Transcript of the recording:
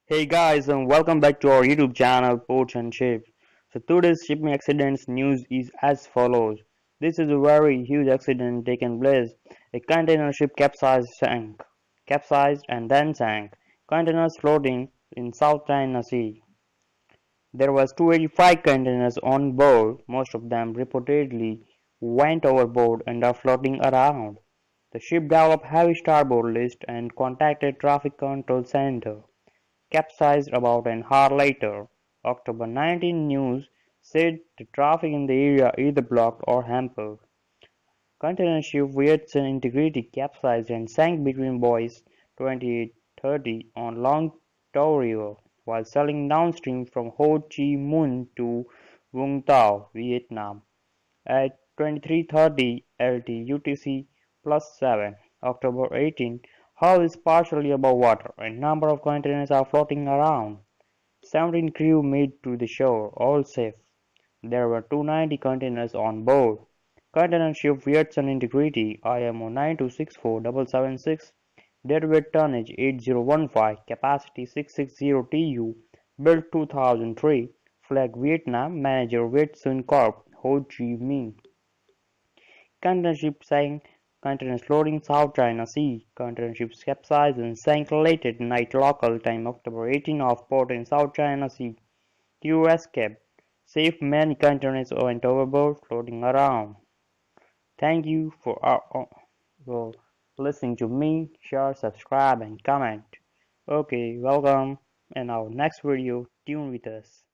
Hey guys, and welcome back to our YouTube channel Ports and Ships. So today's shipping accidents news is as follows. This is a very huge accident taken place. A container ship capsized and then sank. Containers floating in South China Sea. There was 285 containers on board. Most of them reportedly went overboard and are floating around. The ship developed heavy starboard list and contacted traffic control center. Capsized about an hour later. October 19 News said the traffic in the area either blocked or hampered. Container ship Vietnam Integrity capsized and sank between buoys 28:30 on Long Tau River while sailing downstream from Ho Chi Minh to Vung Tau, Vietnam at 23:30 LT UTC +7. October 18, hull is partially above water and number of containers are floating around. 17 crew made to the shore, all safe. There were 290 containers on board. Container ship Vietnam Integrity IMO 9264776, deadweight tonnage 8015, capacity 660 TU, built 2003, flag Vietnam, manager Viet Sun Corp, Ho Chi Minh. Container ship sank, containers floating South China Sea. Container ships capsized and sank late at night local time October 18 off port in South China Sea. Crew escaped. Safe many containers went overboard floating around. Thank you for listening to me. Share, subscribe and comment. Okay, welcome. In our next video, tune with us.